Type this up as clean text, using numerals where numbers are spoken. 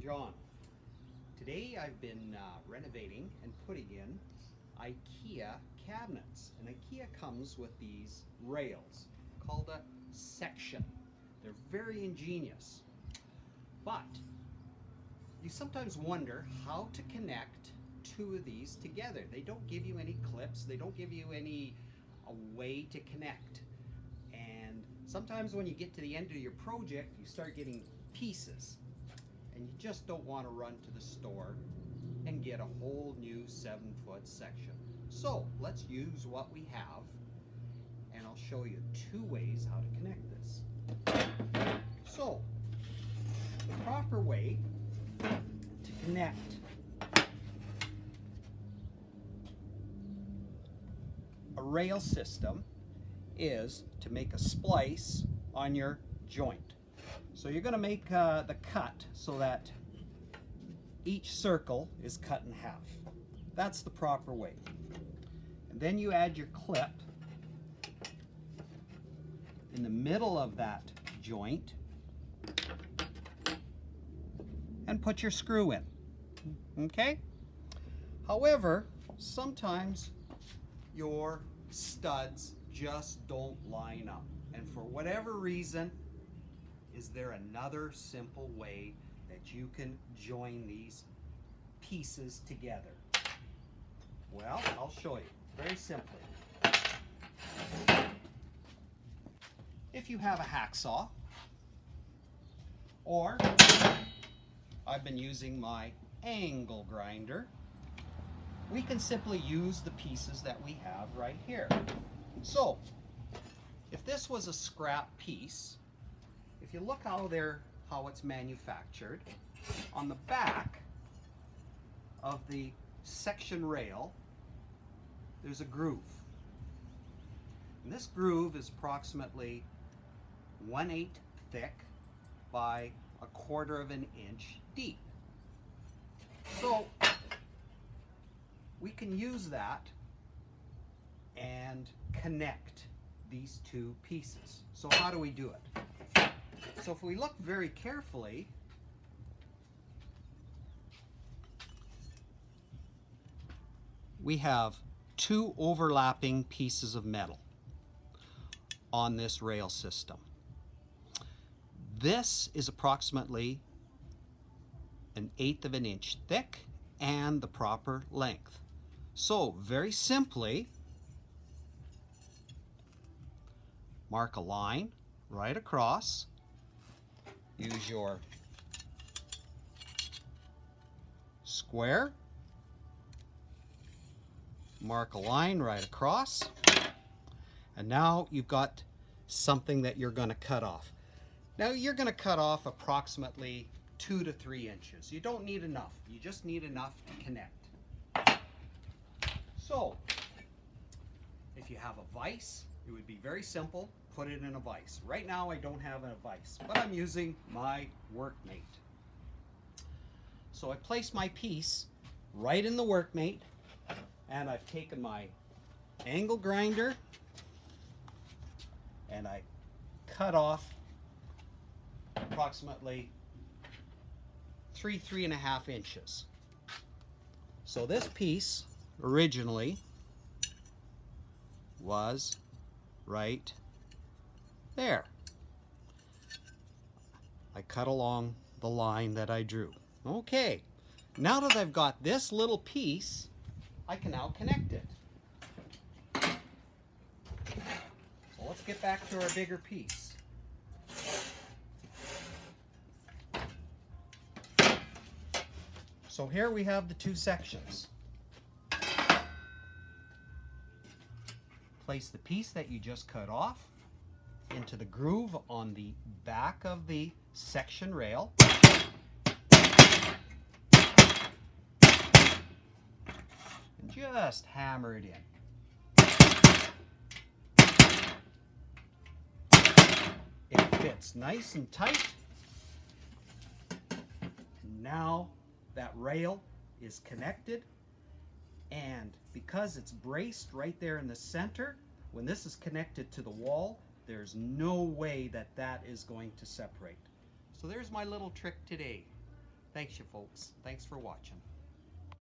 John. Today I've been renovating and putting in IKEA cabinets. And IKEA comes with these rails called a section. They're very ingenious. But you sometimes wonder how to connect two of these together. They don't give you any clips. They don't give you any way to connect. And sometimes when you get to the end of your project, you start getting pieces. And you just don't want to run to the store and get a whole new 7-foot section. So let's use what we have, and I'll show you 2 ways how to connect this. So the proper way to connect a rail system is to make a splice on your joint. So you're going to make the cut so that each circle is cut in half. That's the proper way. And then you add your clip in the middle of that joint and put your screw in. Okay? However, sometimes your studs just don't line up. And for whatever reason, is there another simple way that you can join these pieces together? Well, I'll show you very simply. If you have a hacksaw, or I've been using my angle grinder, we can simply use the pieces that we have right here. So, if this was a scrap piece, if you look how it's manufactured, on the back of the section rail, there's a groove. And this groove is approximately 1/8 thick by 1/4 of an inch deep. So we can use that and connect these 2 pieces. So how do we do it? So if we look very carefully, we have 2 overlapping pieces of metal on this rail system. This is approximately 1/8 of an inch thick and the proper length. So very simply, mark a line right across. Use your square, mark a line right across, and now you've got something that you're going to cut off. Now you're going to cut off approximately 2 to 3 inches. You don't need enough. You just need enough to connect. So if you have a vise, it would be very simple. Put it in a vise. Right now I don't have a vise, but I'm using my workmate. So I place my piece right in the workmate, and I've taken my angle grinder and I cut off approximately 3.5 inches. So this piece originally was right there. I cut along the line that I drew. Okay, now that I've got this little piece, I can now connect it. So let's get back to our bigger piece. So here we have the 2 sections. Place the piece that you just cut off into the groove on the back of the section rail. And just hammer it in. It fits nice and tight. Now that rail is connected, and because it's braced right there in the center, when this is connected to the wall, there's no way that that is going to separate. So there's my little trick today. Thanks you folks. Thanks for watching.